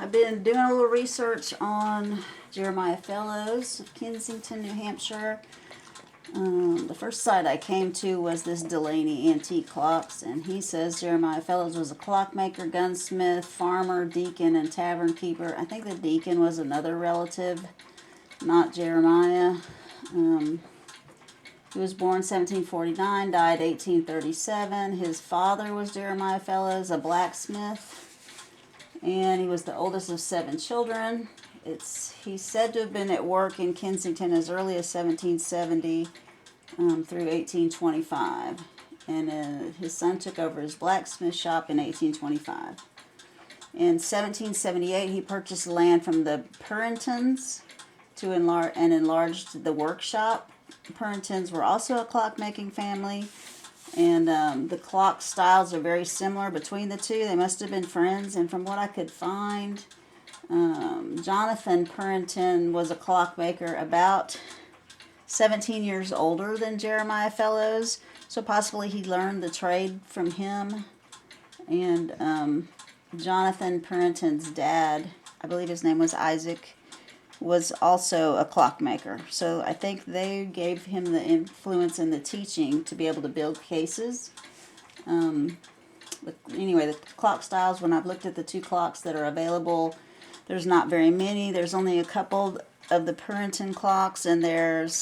I've been doing a little research on Jeremiah Fellows of Kensington, New Hampshire. The first site I came to was this Delaney Antique Clocks, and he says Jeremiah Fellows was a clockmaker, gunsmith, farmer, deacon, and tavern keeper. I think the deacon was another relative, not Jeremiah. He was born 1749, died 1837. His father was Jeremiah Fellows, a blacksmith, and he was the oldest of 7 children. He's said to have been at work in Kensington as early as 1770 through 1825. And his son took over his blacksmith shop in 1825. In 1778, he purchased land from the Puritans and enlarged the workshop. The Puritans were also a clockmaking family, and the clock styles are very similar between the two. They must have been friends, and from what I could find, Jonathan Purinton was a clockmaker about 17 years older than Jeremiah Fellows, so possibly he learned the trade from him. And Jonathan Purinton's dad, I believe his name was Isaac, was also a clockmaker. So I think they gave him the influence and the teaching to be able to build cases. Anyway, the clock styles, when I've looked at the 2 clocks that are available, there's not very many. There's only a couple of the Purinton clocks, and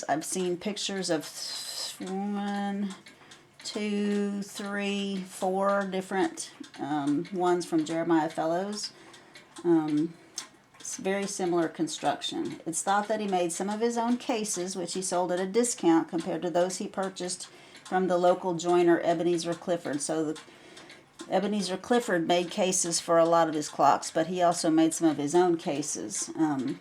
I've seen pictures of 1, 2, 3, 4 different ones from Jeremiah Fellows. It's very similar construction. It's thought that he made some of his own cases, which he sold at a discount compared to those he purchased from the local joiner Ebenezer Clifford. So Ebenezer Clifford made cases for a lot of his clocks, but he also made some of his own cases.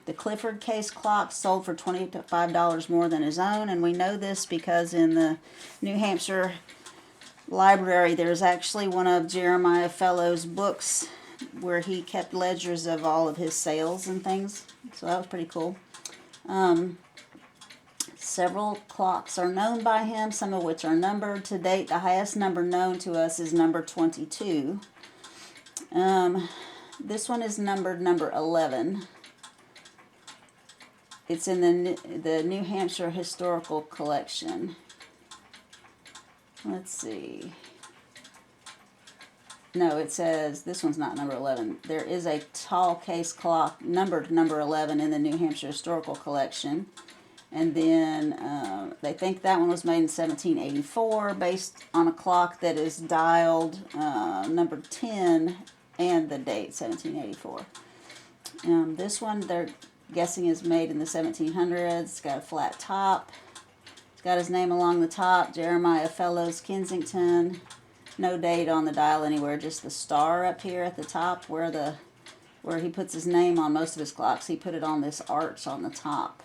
The Clifford case clock sold for $25 more than his own, and we know this because in the New Hampshire library there's actually one of Jeremiah Fellows' books where he kept ledgers of all of his sales and things, so that was pretty cool. Several clocks are known by him, some of which are numbered. To date, the highest number known to us is number 22. This one is numbered number 11. It's in the New Hampshire Historical Collection. Let's see. No, it says, this one's not number 11. There is a tall case clock numbered number 11 in the New Hampshire Historical Collection. And then they think that one was made in 1784 based on a clock that is dialed number 10 and the date 1784. This one they're guessing is made in the 1700s. It's got a flat top. It's got his name along the top, Jeremiah Fellows, Kensington. No date on the dial anywhere, just the star up here at the top where he puts his name on most of his clocks. He put it on this arch on the top.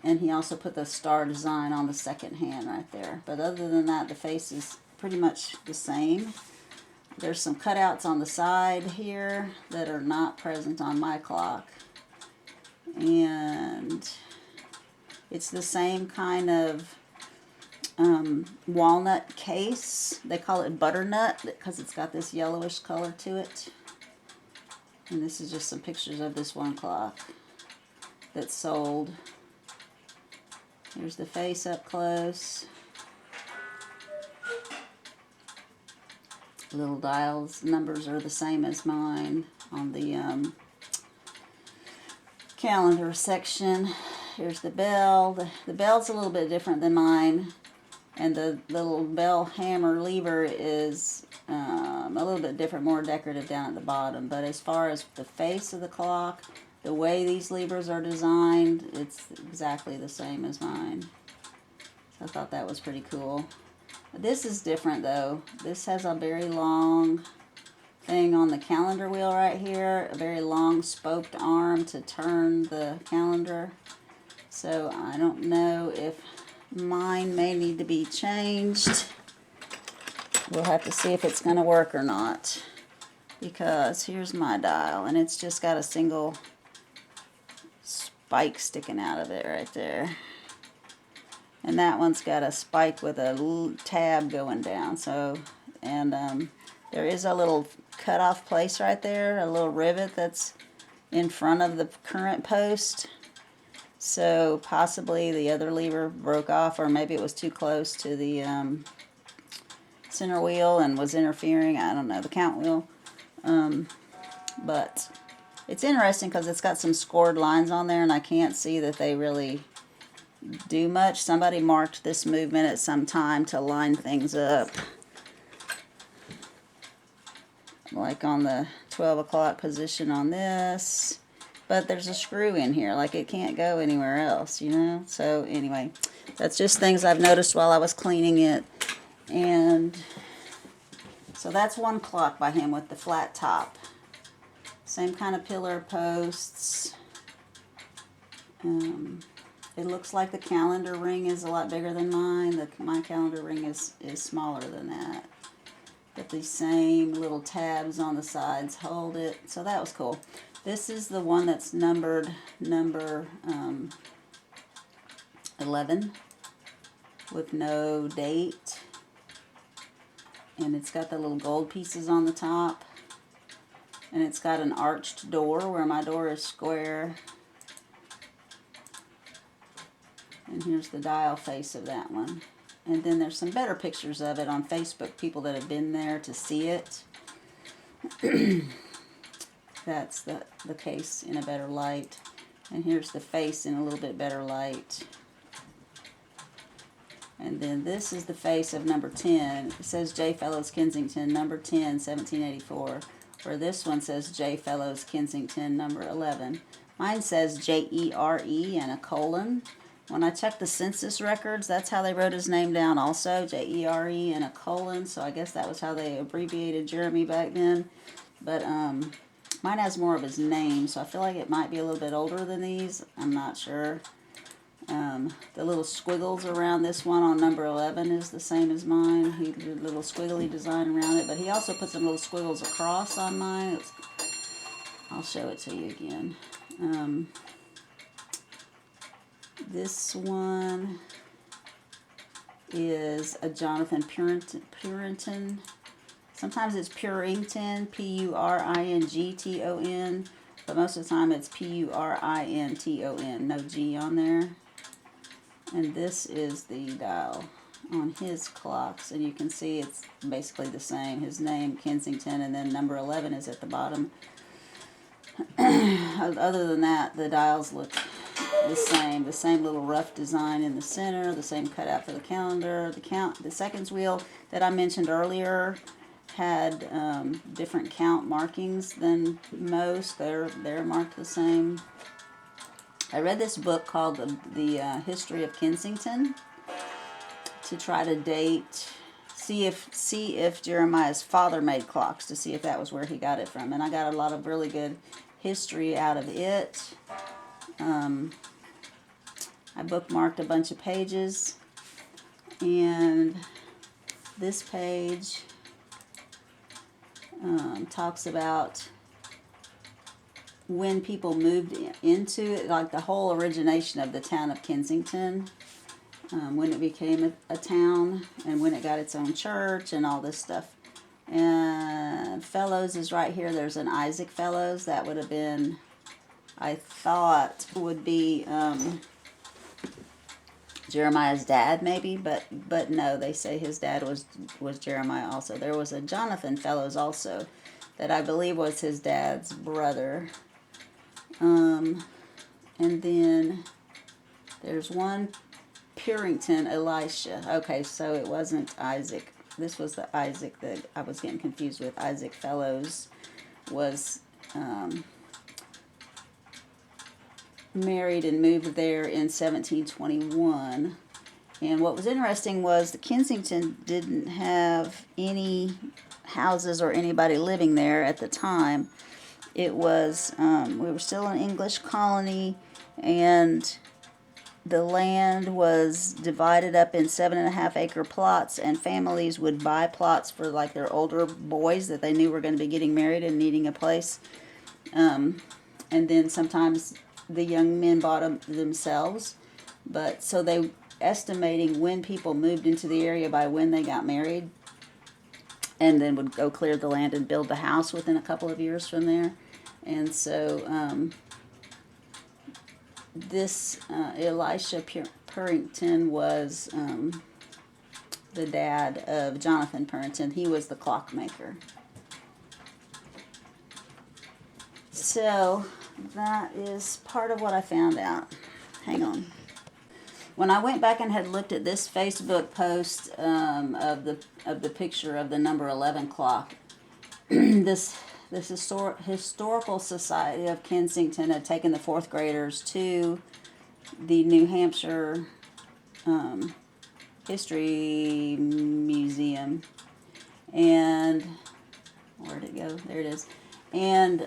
And he also put the star design on the second hand right there. But other than that, the face is pretty much the same. There's some cutouts on the side here that are not present on my clock. And it's the same kind of walnut case. They call it butternut because it's got this yellowish color to it. And this is just some pictures of this one clock that's sold. Here's the face up close. Little dials, numbers are the same as mine on the calendar section. Here's the bell. The bell's a little bit different than mine, and the little bell hammer lever is a little bit different, more decorative down at the bottom. But as far as the face of the clock, the way these levers are designed, it's exactly the same as mine. So I thought that was pretty cool. This is different though. This has a very long thing on the calendar wheel right here, a very long spoked arm to turn the calendar. So I don't know if mine may need to be changed. We'll have to see if it's going to work or not. Because here's my dial, and it's just got a single spike sticking out of it right there. And that one's got a spike with a little tab going down. So, and there is a little cut off place right there, a little rivet that's in front of the current post. So possibly the other lever broke off, or maybe it was too close to the center wheel and was interfering. I don't know, the count wheel. But it's interesting because it's got some scored lines on there, and I can't see that they really do much. Somebody marked this movement at some time to line things up, like on the 12 o'clock position on this. But there's a screw in here, like it can't go anywhere else, you know? So anyway, that's just things I've noticed while I was cleaning it. And so that's one clock by him with the flat top. Same kind of pillar posts. It looks like the calendar ring is a lot bigger than mine. My calendar ring is smaller than that. But these same little tabs on the sides hold it. So that was cool. This is the one that's numbered number 11 with no date. And it's got the little gold pieces on the top. And it's got an arched door where my door is square. And here's the dial face of that one. And then there's some better pictures of it on Facebook, people that have been there to see it. That's the case in a better light. And here's the face in a little bit better light. And then this is the face of number 10. It says J. Fellows Kensington, number 10, 1784. Where this one says J. Fellows Kensington, number 11. Mine says J-E-R-E and a colon. When I checked the census records, that's how they wrote his name down also, J-E-R-E and a colon. So I guess that was how they abbreviated Jeremy back then. But mine has more of his name, so I feel like it might be a little bit older than these. I'm not sure. The little squiggles around this one on number 11 is the same as mine. He did a little squiggly design around it, but he also put some little squiggles across on mine. I'll show it to you again. This one is a Jonathan Purinton. Sometimes it's Purington, P-U-R-I-N-G-T-O-N, but most of the time it's P-U-R-I-N-T-O-N, no G on there. And this is the dial on his clocks, and you can see it's basically the same. His name, Kensington, and then number 11 is at the bottom. Other than that, the dials look the same little rough design in the center, the same cutout for the calendar. The seconds wheel that I mentioned earlier had different count markings than most. They're marked the same. I read this book called the History of Kensington to try to date, see if Jeremiah's father made clocks, to see if that was where he got it from. And I got a lot of really good history out of it. I bookmarked a bunch of pages, and this page talks about when people moved into it, like the whole origination of the town of Kensington, when it became a town, and when it got its own church and all this stuff. And Fellows is right here. There's an Isaac Fellows. That would have been, I thought, would be Jeremiah's dad maybe, but no, they say his dad was Jeremiah also. There was a Jonathan Fellows also that I believe was his dad's brother. And then there's one Purington Elisha. Okay, so it wasn't Isaac. This was the Isaac that I was getting confused with. Isaac Fellows was married and moved there in 1721. And what was interesting was the Kensington didn't have any houses or anybody living there at the time. It was, we were still an English colony, and the land was divided up in 7.5-acre plots, and families would buy plots for like their older boys that they knew were going to be getting married and needing a place. And then sometimes the young men bought them themselves. But so they estimating when people moved into the area by when they got married. and then would go clear the land and build the house within a couple of years from there. And so this Elisha Purrington was the dad of Jonathan Purrington. He was the clockmaker. So that is part of what I found out. Hang on. When I went back and had looked at this Facebook post of the picture of the number 11 clock, this historical society of Kensington had taken the fourth graders to the New Hampshire History Museum, and where'd it go? There it is. And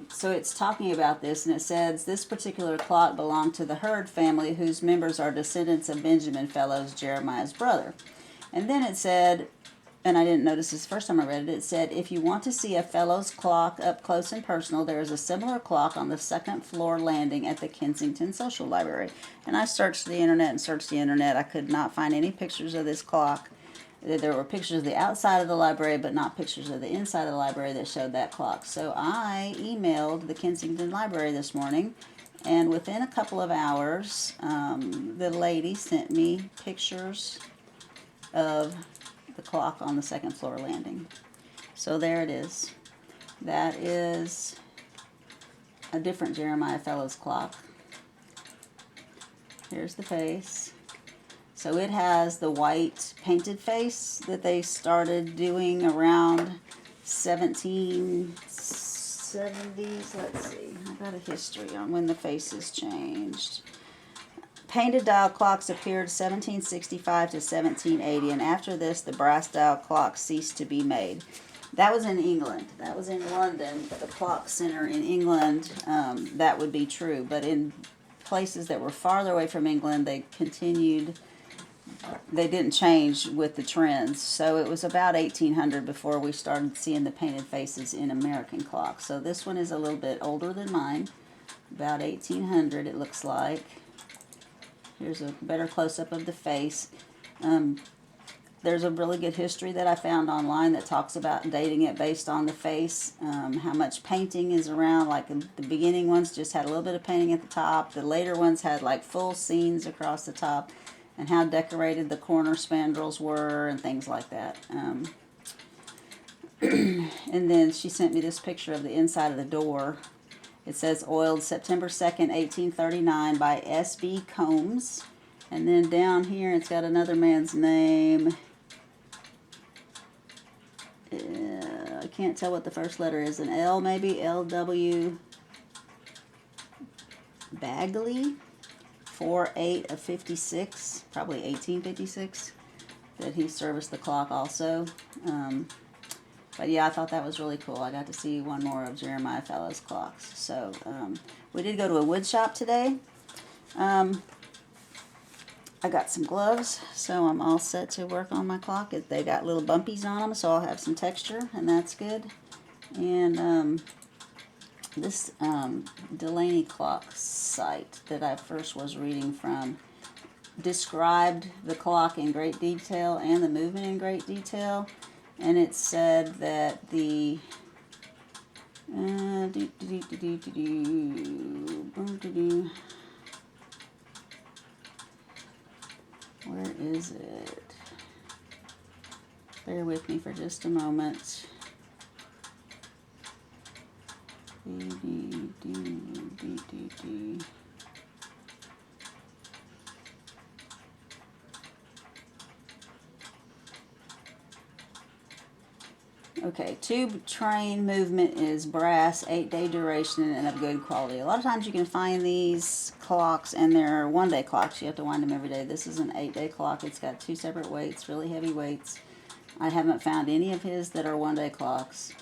so it's talking about this, and it says, this particular clock belonged to the Hurd family, whose members are descendants of Benjamin Fellows, Jeremiah's brother. And then it said, and I didn't notice this first time I read it, it said, if you want to see a Fellows clock up close and personal, there is a similar clock on the second floor landing at the Kensington Social Library. And I searched the internet. I could not find any pictures of this clock. There were pictures of the outside of the library, but not pictures of the inside of the library that showed that clock. So I emailed the Kensington Library this morning, and within a couple of hours, the lady sent me pictures of the clock on the second floor landing. So there it is. That is a different Jeremiah Fellows clock. Here's the face. So it has the white painted face that they started doing around 1770s. Let's see. I got a history on when the faces changed. Painted dial clocks appeared 1765 to 1780, and after this, the brass dial clocks ceased to be made. That was in England. That was in London, the clock center in England. That would be true. But in places that were farther away from England, they continued. They didn't change with the trends. So it was about 1800 before we started seeing the painted faces in American clocks. So this one is a little bit older than mine. About 1800 it looks like. Here's a better close-up of the face. There's a really good history that I found online that talks about dating it based on the face, how much painting is around. Like the beginning ones just had a little bit of painting at the top. The later ones had like full scenes across the top, and how decorated the corner spandrels were and things like that. And then she sent me this picture of the inside of the door. It says oiled September 2nd, 1839 by S.B. Combs. And then down here it's got another man's name. I can't tell what the first letter is. An L maybe? L.W. Bagley. 4/8 of 56, probably 1856, that he serviced the clock also. But yeah, I thought that was really cool. I got to see one more of Jeremiah Fellows' clocks. So we did go to a wood shop today. I got some gloves, so I'm all set to work on my clock. They got little bumpies on them, so I'll have some texture, and that's good. And this Delaney clock site that I first was reading from described the clock in great detail and the movement in great detail, and it said that the where is it? Bear with me for just a moment. Okay, tube train movement is brass, 8-day duration, and of good quality. A lot of times you can find these clocks, and they're one-day clocks. You have to wind them every day. This is an 8-day clock. It's got 2 separate weights, really heavy weights. I haven't found any of his that are one-day clocks.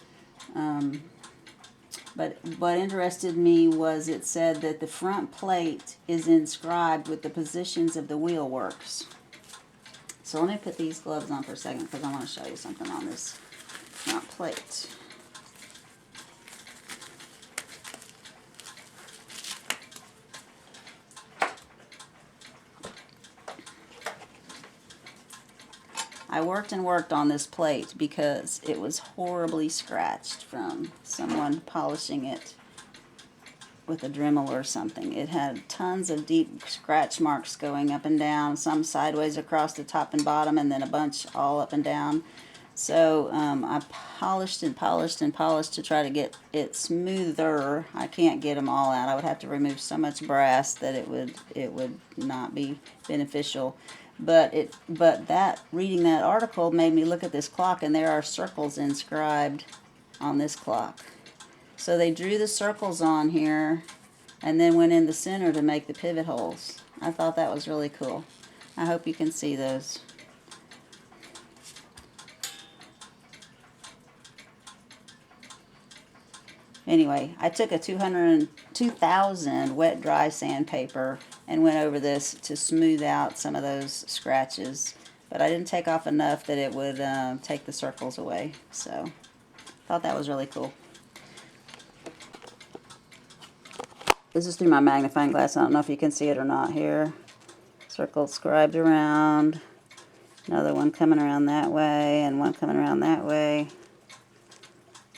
But what interested me was it said that the front plate is inscribed with the positions of the wheel works. So let me put these gloves on for a second because I want to show you something on this front plate. I worked and worked on this plate because it was horribly scratched from someone polishing it with a Dremel or something. It had tons of deep scratch marks going up and down, some sideways across the top and bottom, and then a bunch all up and down. So I polished and polished and polished to try to get it smoother. I can't get them all out. I would have to remove so much brass that it would not be beneficial. But that reading that article made me look at this clock, and there are circles inscribed on this clock. So they drew the circles on here and then went in the center to make the pivot holes. I thought that was really cool. I hope you can see those. Anyway, I took a 2000 wet dry sandpaper and went over this to smooth out some of those scratches. But I didn't take off enough that it would take the circles away. So I thought that was really cool. This is through my magnifying glass. I don't know if you can see it or not here. Circle scribed around. Another one coming around that way and one coming around that way.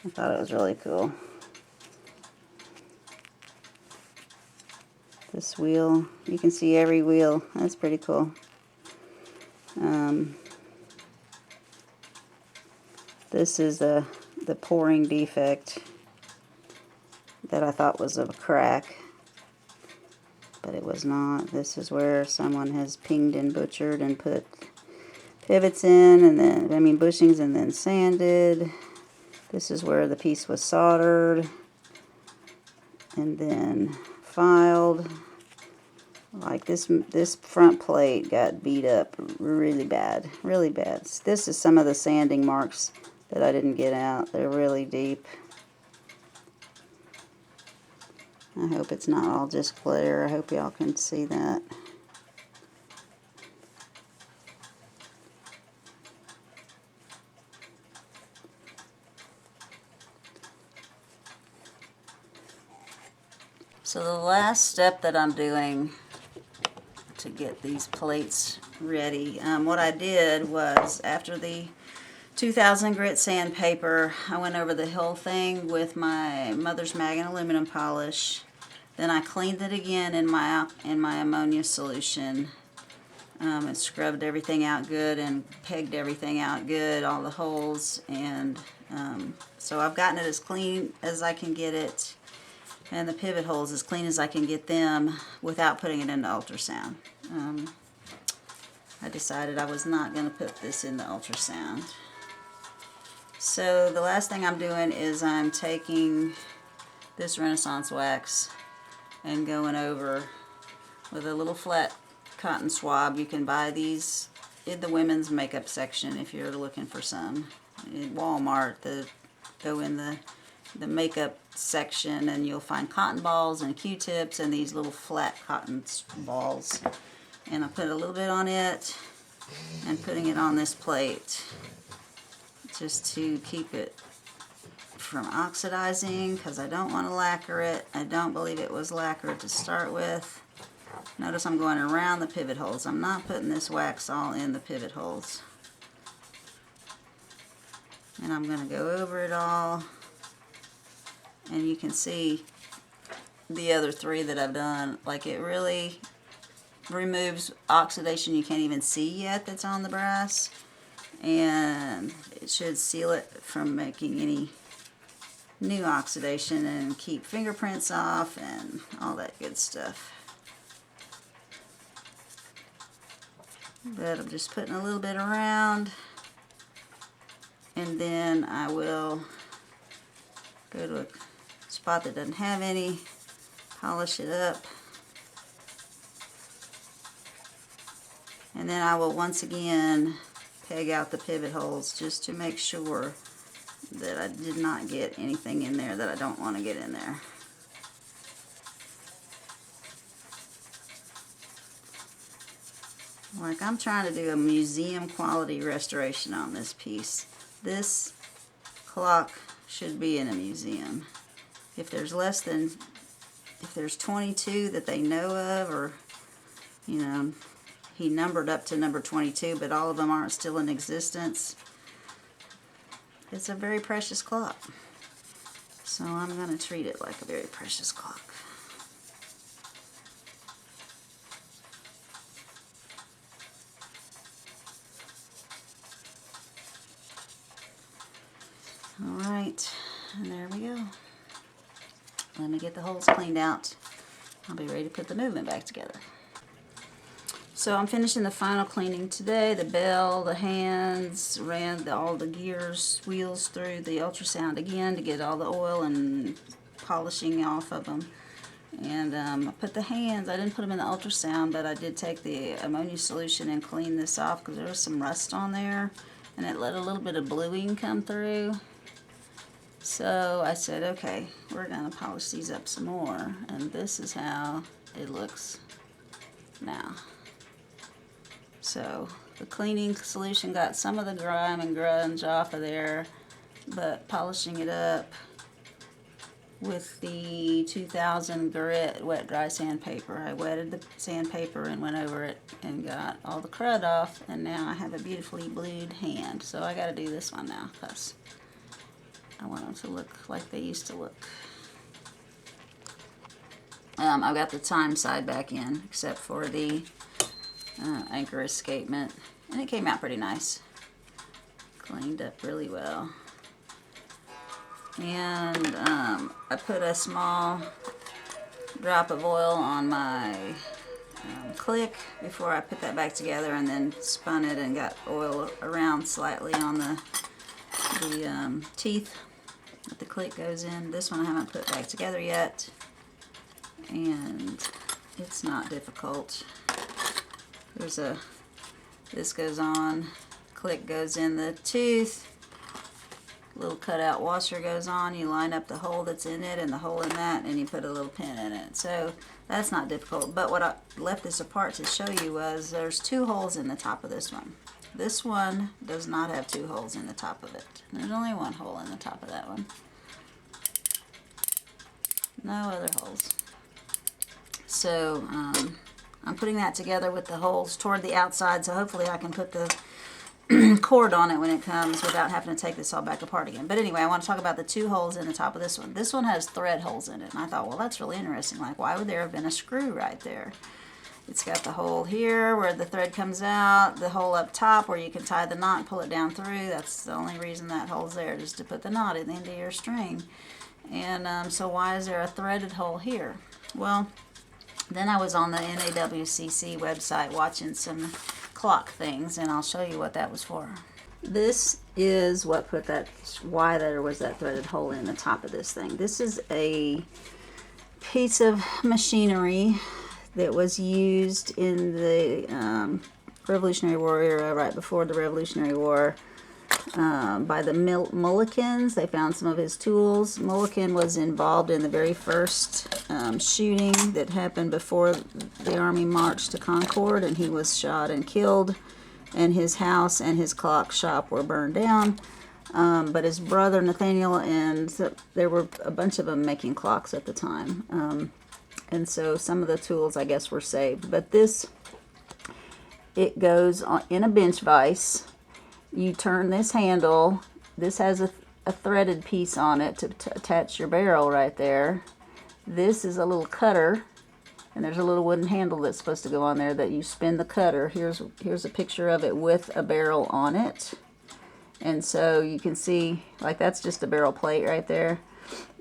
I thought it was really cool. This wheel, you can see every wheel. That's pretty cool. This is the pouring defect that I thought was a crack, but it was not. This is where someone has pinged and butchered and put pivots in, and then, bushings, and then sanded. This is where the piece was soldered and then filed. Like this front plate got beat up really bad, really bad. This is some of the sanding marks that I didn't get out. They're really deep. I hope it's not all just glitter. I hope y'all can see that. So the last step that I'm doing to get these plates ready, what I did was, after the 2000 grit sandpaper, I went over the whole thing with my Mother's Mag and aluminum polish. Then I cleaned it again in my ammonia solution and scrubbed everything out good and pegged everything out good, all the holes, and so I've gotten it as clean as I can get it, and the pivot holes as clean as I can get them without putting it into ultrasound. I decided I was not going to put this in the ultrasound. So the last thing I'm doing is I'm taking this Renaissance wax and going over with a little flat cotton swab. You can buy these in the women's makeup section if you're looking for some. In Walmart, go in the makeup section and you'll find cotton balls and Q-tips and these little flat cotton balls. And I put a little bit on it and putting it on this plate just to keep it from oxidizing, because I don't want to lacquer it. I don't believe it was lacquered to start with. Notice I'm going around the pivot holes. I'm not putting this wax all in the pivot holes. And I'm going to go over it all. And you can see the other three that I've done. Like, it really removes oxidation you can't even see yet that's on the brass. And it should seal it from making any new oxidation and keep fingerprints off and all that good stuff. But I'm just putting a little bit around, and then I will go to a spot that doesn't have any, polish it up, and then I will once again peg out the pivot holes just to make sure that I did not get anything in there that I don't want to get in there. Like, I'm trying to do a museum quality restoration on this piece. This clock should be in a museum. If there's 22 that they know of, or, he numbered up to number 22, but all of them aren't still in existence. It's a very precious clock. So I'm going to treat it like a very precious clock. Alright, and there we go. Let me get the holes cleaned out. I'll be ready to put the movement back together. So I'm finishing the final cleaning today. The bell, the hands, ran all the gears, wheels through the ultrasound again to get all the oil and polishing off of them. And I put the hands, I didn't put them in the ultrasound, but I did take the ammonia solution and clean this off because there was some rust on there and it let a little bit of bluing come through. So I said, okay, we're going to polish these up some more, and this is how it looks now. So the cleaning solution got some of the grime and grunge off of there, but polishing it up with the 2000 grit wet dry sandpaper. I wetted the sandpaper and went over it and got all the crud off, and now I have a beautifully blued hand. So I got to do this one now because I want them to look like they used to look. I've got the time side back in, except for the anchor escapement, and it came out pretty nice. Cleaned up really well. And I put a small drop of oil on my click before I put that back together, and then spun it and got oil around slightly on the teeth that the click goes in. This one I haven't put back together yet, and it's not difficult. This goes on, click goes in the tooth, little cutout washer goes on, you line up the hole that's in it and the hole in that, and you put a little pin in it. So that's not difficult, but what I left this apart to show you was there's 2 holes in the top of this one. This one does not have 2 holes in the top of it. There's only 1 hole in the top of that one. No other holes. So I'm putting that together with the holes toward the outside, so hopefully I can put the cord on it when it comes without having to take this all back apart again. But anyway, I want to talk about the 2 holes in the top of this one. This one has thread holes in it, and I thought, well, that's really interesting. Like, why would there have been a screw right there? It's got the hole here where the thread comes out, the hole up top where you can tie the knot and pull it down through. That's the only reason that hole's there, just to put the knot in the end of your string. And so why is there a threaded hole here? Well, then I was on the NAWCC website watching some clock things, and I'll show you what that was for. This is what put that, why there was that threaded hole in the top of this thing. This is a piece of machinery that was used in the Revolutionary War era, right before the Revolutionary War, by the Mullicans. They found some of his tools. Mullican was involved in the very first shooting that happened before the army marched to Concord, and he was shot and killed, and his house and his clock shop were burned down. But his brother Nathaniel, and there were a bunch of them making clocks at the time. And so some of the tools, I guess, were saved. But this, it goes on, in a bench vise. You turn this handle. This has a threaded piece on it to attach your barrel right there. This is a little cutter, and there's a little wooden handle that's supposed to go on there that you spin the cutter. Here's a picture of it with a barrel on it. And so you can see, like, that's just a barrel plate right there.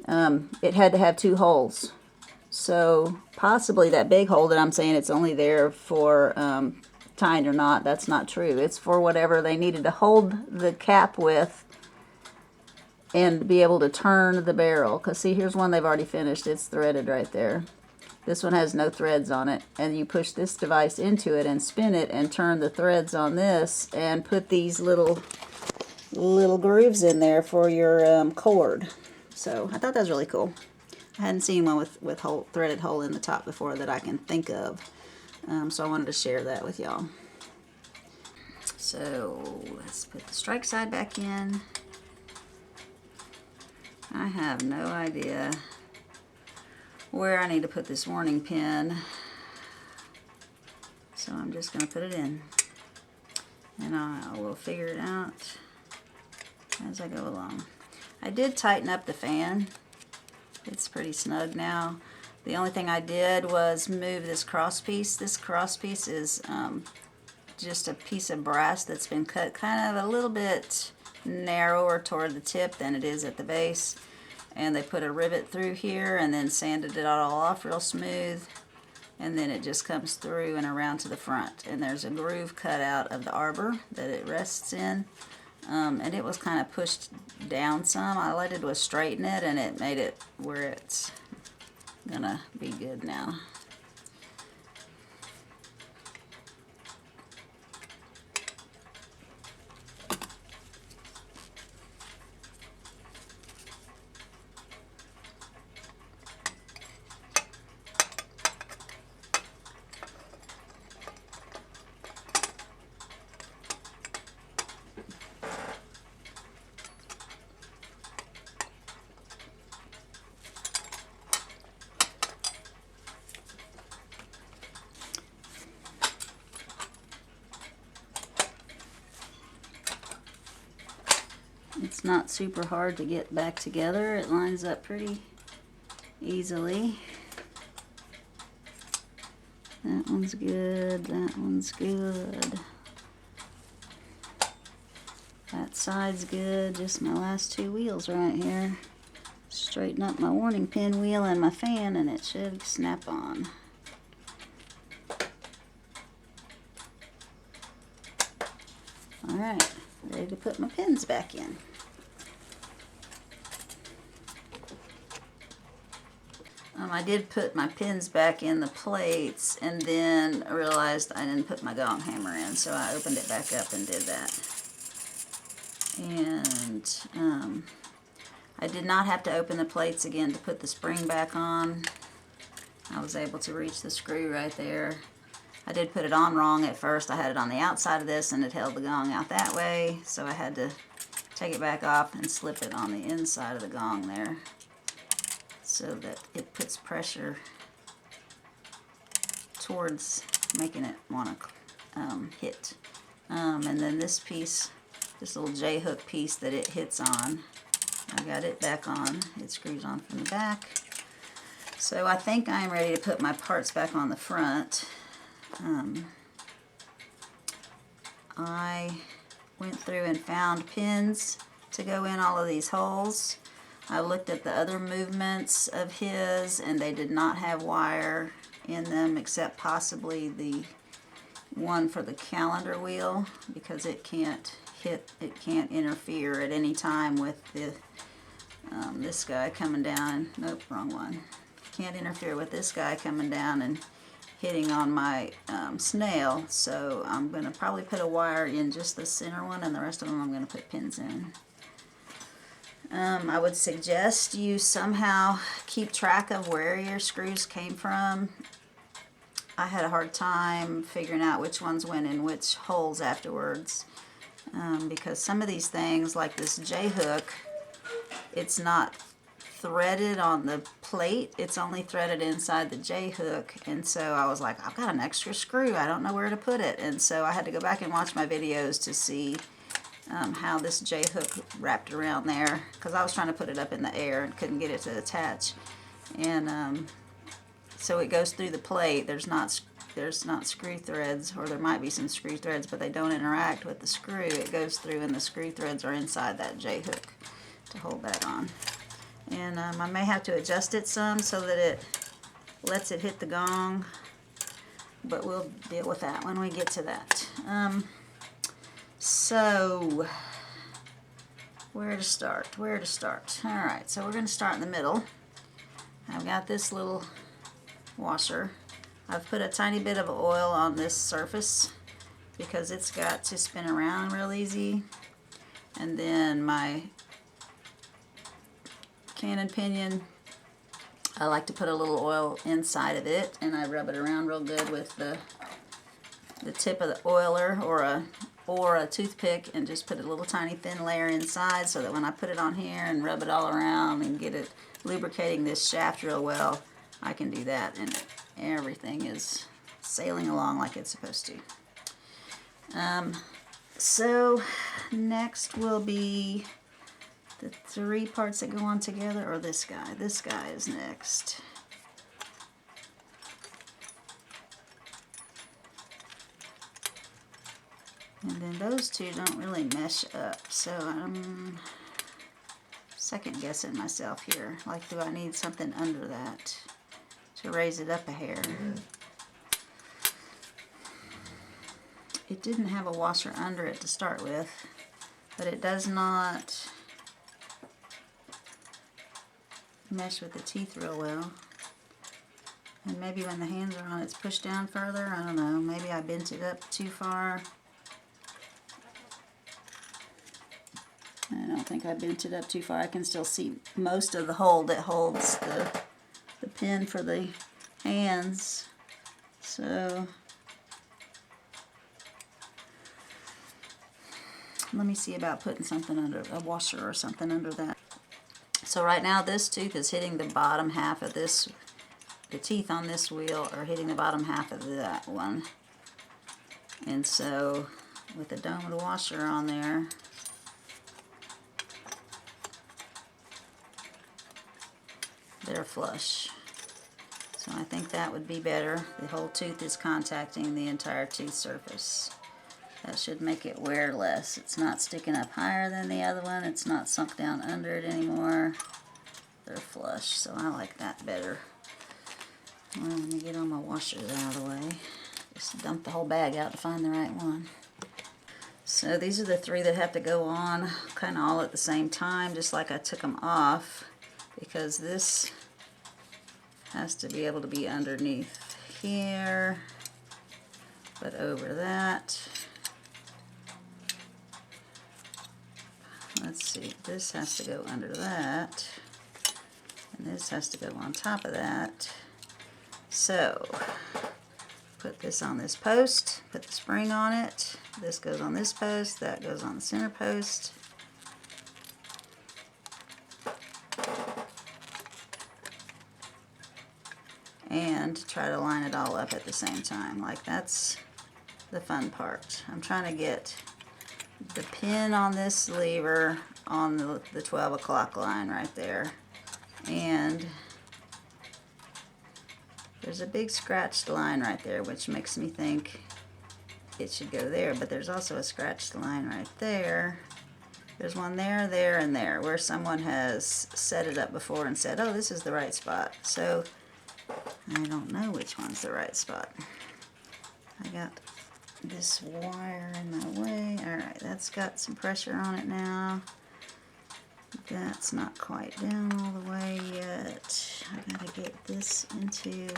It had to have 2 holes. So possibly that big hole that I'm saying it's only there for tying or not, that's not true. It's for whatever they needed to hold the cap with and be able to turn the barrel. Because see, here's one they've already finished. It's threaded right there. This one has no threads on it. And you push this device into it and spin it and turn the threads on this and put these little grooves in there for your cord. So I thought that was really cool. I hadn't seen one with threaded hole in the top before that I can think of. So I wanted to share that with y'all. So let's put the strike side back in. I have no idea where I need to put this warning pin. So I'm just going to put it in, and I will figure it out as I go along. I did tighten up the fan. It's pretty snug now. The only thing I did was move this cross piece. This cross piece is just a piece of brass that's been cut kind of a little bit narrower toward the tip than it is at the base. And they put a rivet through here and then sanded it all off real smooth. And then it just comes through and around to the front. And there's a groove cut out of the arbor that it rests in. And it was kind of pushed down some. All I did was straighten it, and it made it where it's gonna be good now. It's not super hard to get back together. It lines up pretty easily. That one's good. That one's good. That side's good. Just my last two wheels right here. Straighten up my warning pin wheel and my fan, and it should snap on. Alright, ready to put my pins back in. I did put my pins back in the plates, and then I realized I didn't put my gong hammer in, so I opened it back up and did that. And I did not have to open the plates again to put the spring back on. I was able to reach the screw right there. I did put it on wrong at first. I had it on the outside of this, and it held the gong out that way, so I had to take it back off and slip it on the inside of the gong there, so that it puts pressure towards making it want to hit. And then this piece, this little J-hook piece that it hits on, I got it back on. It screws on from the back. So I think I'm ready to put my parts back on the front. I went through and found pins to go in all of these holes. I looked at the other movements of his, and they did not have wire in them, except possibly the one for the calendar wheel, because it can't interfere at any time with the this guy coming down. Nope, wrong one. Can't interfere with this guy coming down and hitting on my snail. So I'm going to probably put a wire in just the center one, and the rest of them I'm going to put pins in. I would suggest you somehow keep track of where your screws came from. I had a hard time figuring out which ones went in which holes afterwards, because some of these things, like this J-hook, it's not threaded on the plate, it's only threaded inside the J-hook, and so I was like, I've got an extra screw, I don't know where to put it, and so I had to go back and watch my videos to see how this J-hook wrapped around there, because I was trying to put it up in the air and couldn't get it to attach. And so it goes through the plate. There's not screw threads, or there might be some screw threads, but they don't interact with the screw. It goes through, and the screw threads are inside that J-hook to hold that on. And I may have to adjust it some so that it lets it hit the gong, but we'll deal with that when we get to that. So, where to start? Alright, so we're going to start in the middle. I've got this little washer. I've put a tiny bit of oil on this surface because it's got to spin around real easy. And then my cannon pinion, I like to put a little oil inside of it, and I rub it around real good with the tip of the oiler or a toothpick, and just put a little tiny thin layer inside, so that when I put it on here and rub it all around and get it lubricating this shaft real well, I can do that, and everything is sailing along like it's supposed to. So next will be the 3 parts that go on together, or this guy. This guy is next. And then those two don't really mesh up, so I'm second guessing myself here. Like, do I need something under that to raise it up a hair? It didn't have a washer under it to start with, but it does not mesh with the teeth real well. And maybe when the hands are on, it's pushed down further. I don't know. Maybe I bent it up too far. I don't think I bent it up too far. I can still see most of the hole that holds the pin for the hands. So let me see about putting something under, a washer or something under that. So right now this tooth is hitting the bottom half of this, the teeth on this wheel are hitting the bottom half of that one. And so with the dome of the washer on there, they're flush. So I think that would be better. The whole tooth is contacting the entire tooth surface. That should make it wear less. It's not sticking up higher than the other one. It's not sunk down under it anymore. They're flush, so I like that better. Well, let me get all my washers out of the way. Just dump the whole bag out to find the right one. So these are the 3 that have to go on kind of all at the same time, just like I took them off, because this has to be able to be underneath here, but over that. Let's see, this has to go under that, and this has to go on top of that. So, put this on this post, put the spring on it, this goes on this post, that goes on the center post. And try to line it all up at the same time. Like, that's the fun part. I'm trying to get the pin on this lever on the 12 o'clock line right there. And there's a big scratched line right there, which makes me think it should go there, but there's also a scratched line right there. There's one there, there, and there, where someone has set it up before and said, oh, this is the right spot. So I don't know which one's the right spot. I got this wire in my way. Alright, that's got some pressure on it now. That's not quite down all the way yet. I gotta get this into...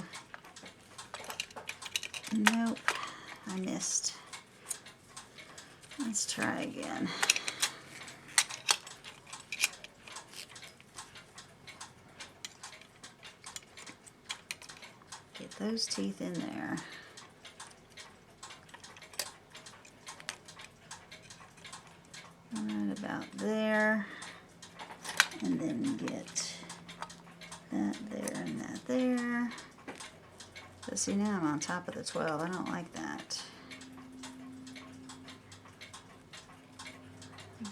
Nope, I missed. Let's try again. Get those teeth in there. Right about there. And then get that there and that there. So see, now I'm on top of the 12. I don't like that.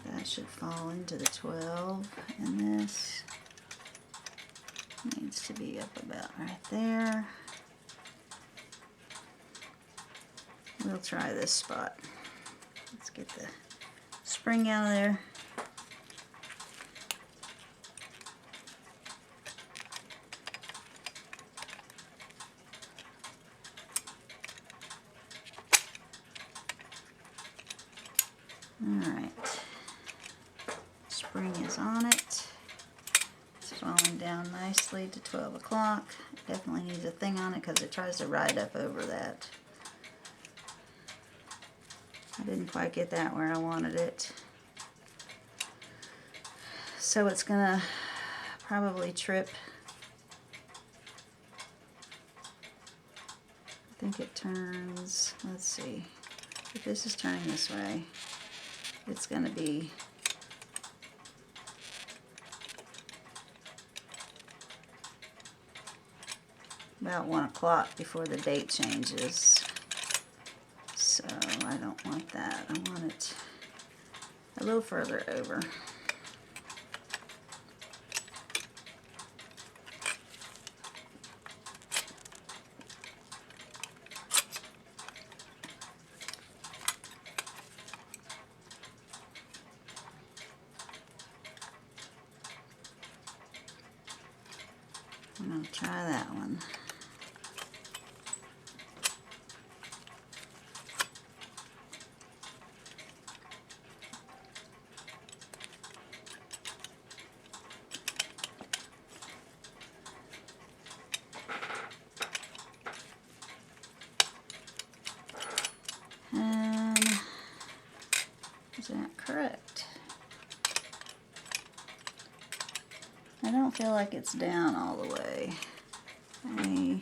That should fall into the 12. And this needs to be up about right there. We'll try this spot. Let's get the spring out of there. Alright, spring is on it. It's falling down nicely to 12 o'clock. Definitely needs a thing on it because it tries to ride up over that. I didn't quite get that where I wanted it. So it's gonna probably trip. I think it turns, let's see, if this is turning this way, it's going to be about 1 o'clock before the date changes. So I don't want that. I want it a little further over. I'm going to try that one. And is that correct? I don't feel like it's down all the way. I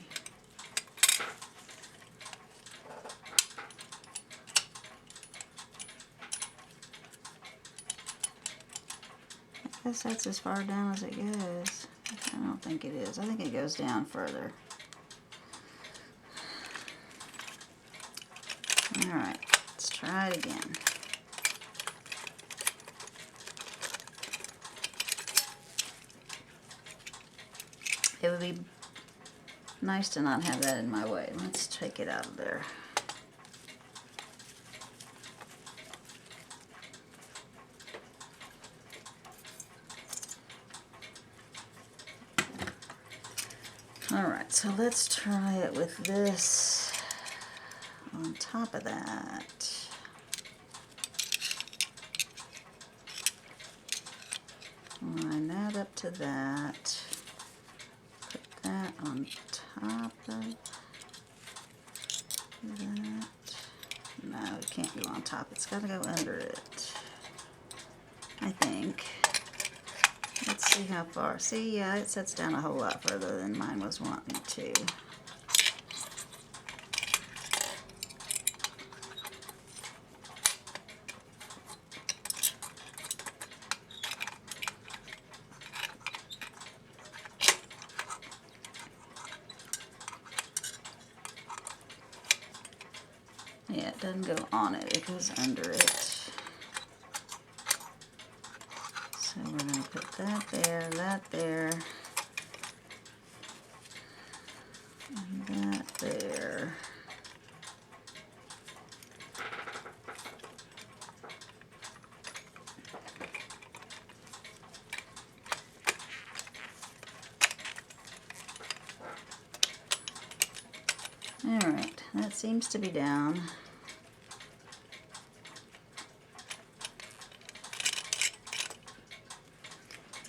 guess that's as far down as it goes. I don't think it is. I think it goes down further. Alright, let's try it again. It would be nice to not have that in my way. Let's take it out of there. Alright, so let's try it with this on top of that. Line that up to that. Put that on top of that. No, it can't go on top. It's got to go under it, I think. Let's see how far. See, yeah, it sets down a whole lot further than mine was wanting to. Yeah, it doesn't go on it, it goes under it. So we're going to put that there, and that there. Alright, that seems to be down.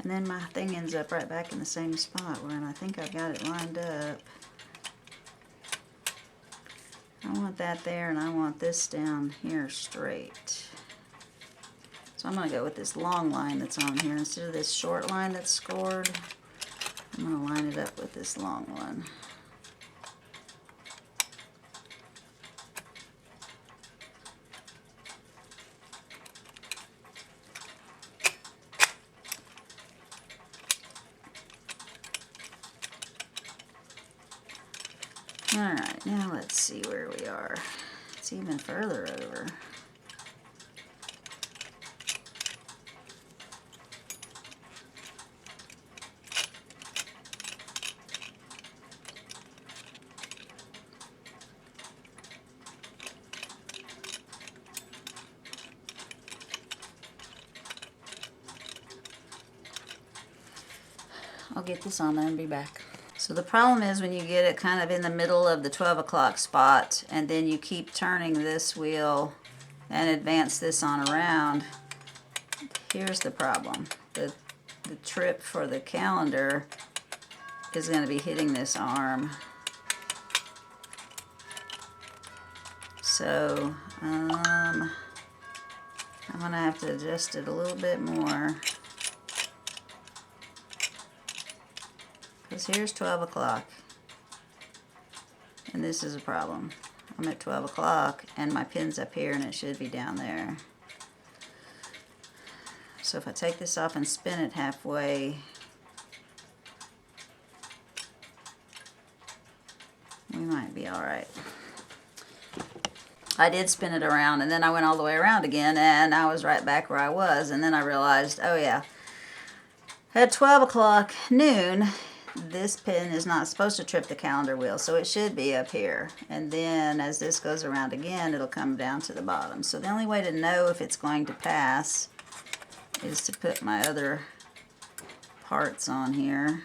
And then my thing ends up right back in the same spot where I think I've got it lined up. I want that there and I want this down here straight. So I'm going to go with this long line that's on here instead of this short line that's scored. I'm going to line it up with this long one. Alright, now let's see where we are. It's even further over. I'll get this on there and be back. So the problem is when you get it kind of in the middle of the 12 o'clock spot and then you keep turning this wheel and advance this on around, here's the problem. The trip for the calendar is going to be hitting this arm. So I'm going to have to adjust it a little bit more. Because here's 12 o'clock, and this is a problem. I'm at 12 o'clock, and my pin's up here, and it should be down there. So if I take this off and spin it halfway, we might be all right. I did spin it around, and then I went all the way around again, and I was right back where I was, and then I realized, oh yeah, at 12 o'clock noon, this pin is not supposed to trip the calendar wheel, so it should be up here. And then as this goes around again, it'll come down to the bottom. So the only way to know if it's going to pass is to put my other parts on here.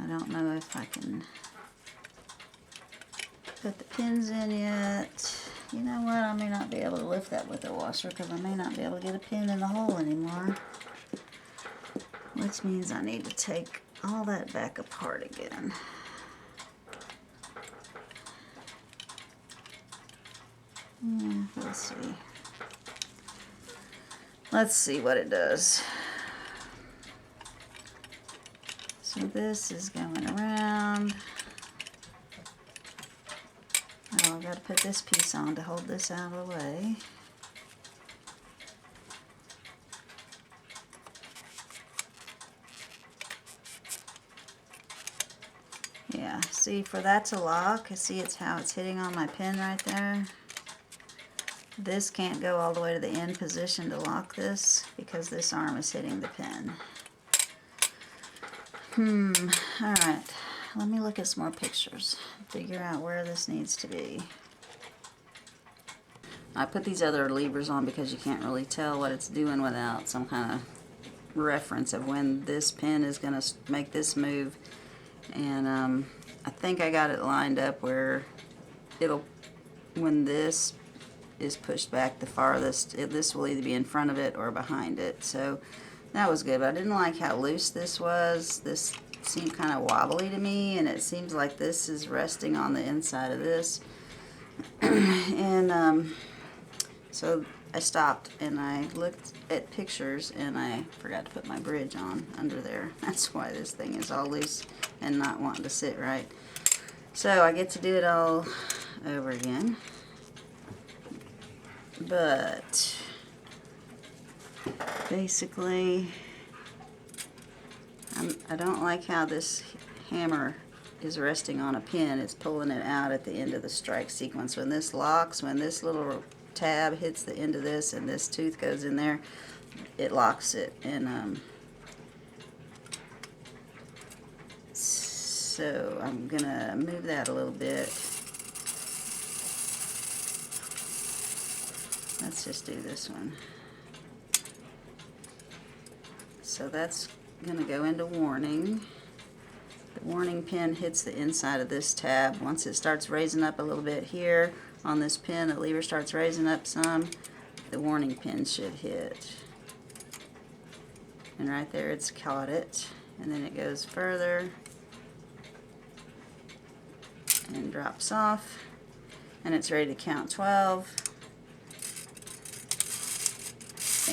I don't know if I can put the pins in yet. You know what, I may not be able to lift that with the washer because I may not be able to get a pin in the hole anymore. Which means I need to take all that back apart again. Yeah, let's see. Let's see what it does. So this is going around. Oh, I've got to put this piece on to hold this out of the way. Yeah, see, for that to lock, see it's how it's hitting on my pin right there. This can't go all the way to the end position to lock this because this arm is hitting the pin. Alright, let me look at some more pictures, figure out where this needs to be. I put these other levers on because you can't really tell what it's doing without some kind of reference of when this pin is going to make this move. And I think I got it lined up where it'll, when this is pushed back the farthest, this will either be in front of it or behind it. So that was good, but I didn't like how loose this was. This seemed kind of wobbly to me, and it seems like this is resting on the inside of this. And so I stopped and I looked at pictures and I forgot to put my bridge on under there. That's why this thing is all loose and not wanting to sit right. So I get to do it all over again. But basically, I don't like how this hammer is resting on a pin. It's pulling it out at the end of the strike sequence. When this locks, when this little tab hits the end of this and this tooth goes in there, it locks it. And so I'm gonna move that a little bit. Let's just do this one. So that's going to go into warning. The warning pin hits the inside of this tab. Once it starts raising up a little bit here on this pin, the lever starts raising up some, the warning pin should hit. And right there it's caught it. And then it goes further and drops off. And it's ready to count 12.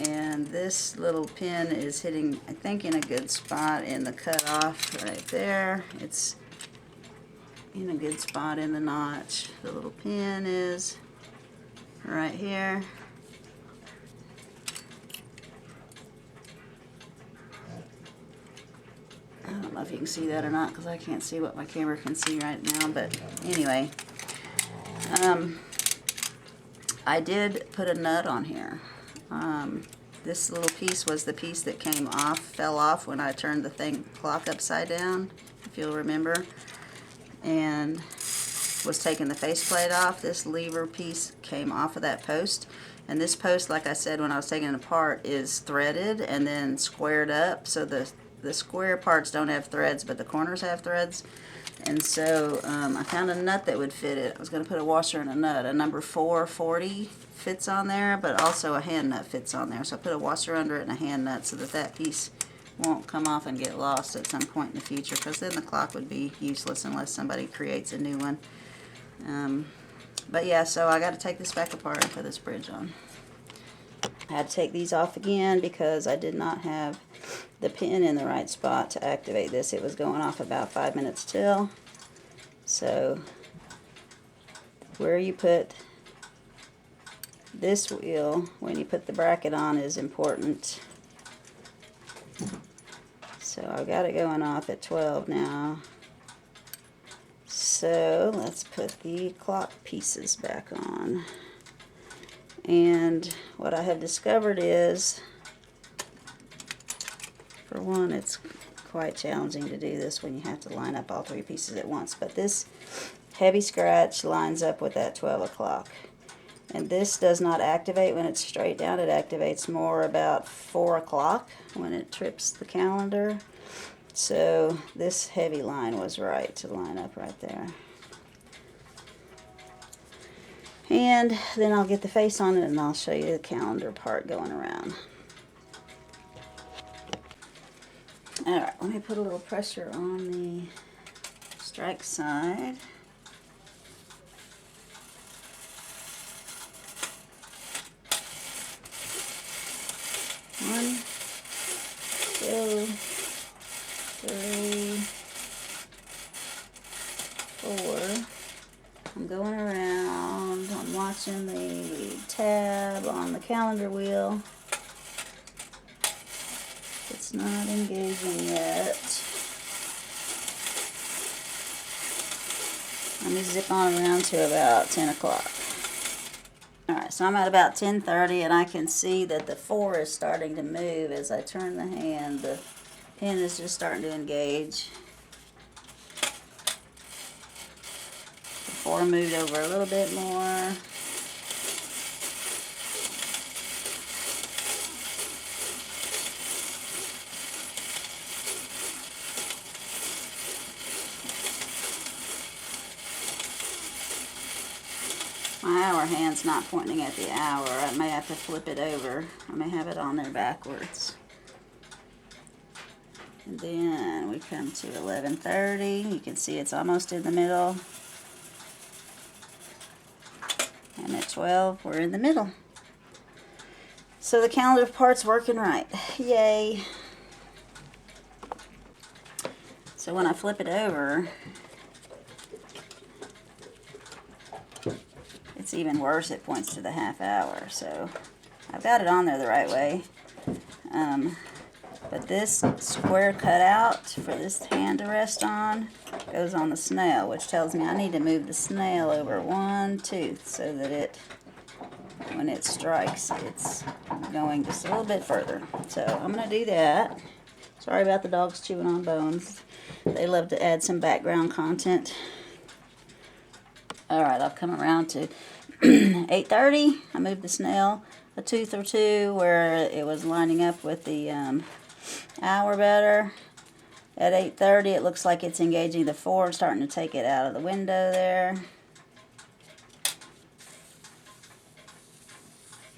And this little pin is hitting, I think, in a good spot in the cutoff right there. It's in a good spot in the notch. The little pin is right here. I don't know if you can see that or not because I can't see what my camera can see right now, but anyway. I did put a nut on here. This little piece was the piece that came off, fell off when I turned the clock upside down, if you'll remember, and was taking the faceplate off. This lever piece came off of that post, and this post, like I said when I was taking it apart, is threaded and then squared up, so the square parts don't have threads, but the corners have threads. And so I found a nut that would fit it. I was going to put a washer and a nut. A number 440 fits on there, but also a hand nut fits on there. So I put a washer under it and a hand nut so that that piece won't come off and get lost at some point in the future, because then the clock would be useless unless somebody creates a new one. But yeah, so I got to take this back apart and put this bridge on. I had to take these off again because I did not have the pin in the right spot to activate this. It was going off about 5 minutes till. So where you put this wheel when you put the bracket on is important. So I've got it going off at 12 now. so let's put the clock pieces back on. And what I have discovered is, for one, it's quite challenging to do this when you have to line up all 3 pieces at once. But this heavy scratch lines up with that 12 o'clock. And this does not activate when it's straight down. It activates more about 4 o'clock when it trips the calendar. So this heavy line was right to line up right there. And then I'll get the face on it and I'll show you the calendar part going around. Alright, let me put a little pressure on the strike side. One, 2, 3, 4. I'm going around. I'm watching the tab on the calendar wheel. It's not engaging yet. Let me zip on around to about 10 o'clock. Alright, so I'm at about 10:30 and I can see that the 4 is starting to move as I turn the hand. The pin is just starting to engage. The 4 moved over a little bit more. My hour hand's not pointing at the hour. I may have to flip it over. I may have it on there backwards. And then we come to 11:30. You can see it's almost in the middle. And at 12, we're in the middle. So the calendar part's working right. Yay. So when I flip it over, it's even worse. It points to the half hour. So I've got it on there the right way. But this square cutout for this hand to rest on goes on the snail, which tells me I need to move the snail over 1 tooth so that it, when it strikes, it's going just a little bit further. So I'm going to do that. Sorry about the dogs chewing on bones. They love to add some background content. Alright, I'll come around to 8:30. I moved the snail a tooth or 2 where it was lining up with the hour better. At 8:30, it looks like it's engaging the 4, starting to take it out of the window there.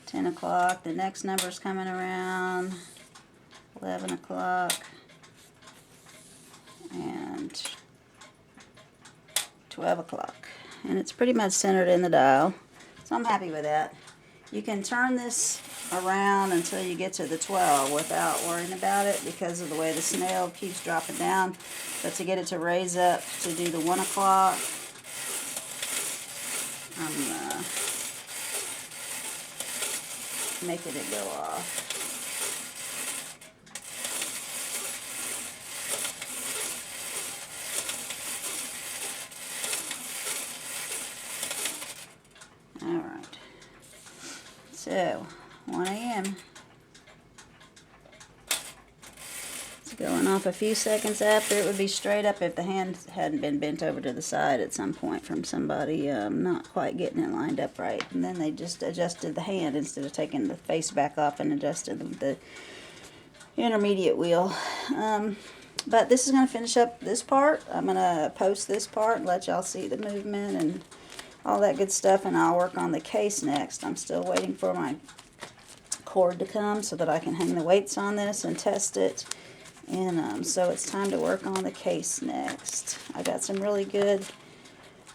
10 o'clock, the next number's coming around. 11 o'clock. And 12 o'clock. And it's pretty much centered in the dial. So I'm happy with that. You can turn this around until you get to the 12 without worrying about it because of the way the snail keeps dropping down. But to get it to raise up to do the 1 o'clock, I'm making it go off. Alright, so 1 a.m. It's going off a few seconds after. It would be straight up if the hand hadn't been bent over to the side at some point from somebody not quite getting it lined up right. And then they just adjusted the hand instead of taking the face back off and adjusted the intermediate wheel. But this is going to finish up this part. I'm going to post this part and let y'all see the movement and all that good stuff, and I'll work on the case next. I'm still waiting for my cord to come so that I can hang the weights on this and test it. And so it's time to work on the case next. I got some really good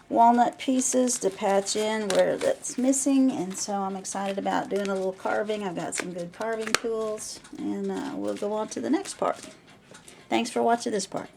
walnut pieces to patch in where that's missing, and so I'm excited about doing a little carving. I've got some good carving tools, and we'll go on to the next part. Thanks for watching this part.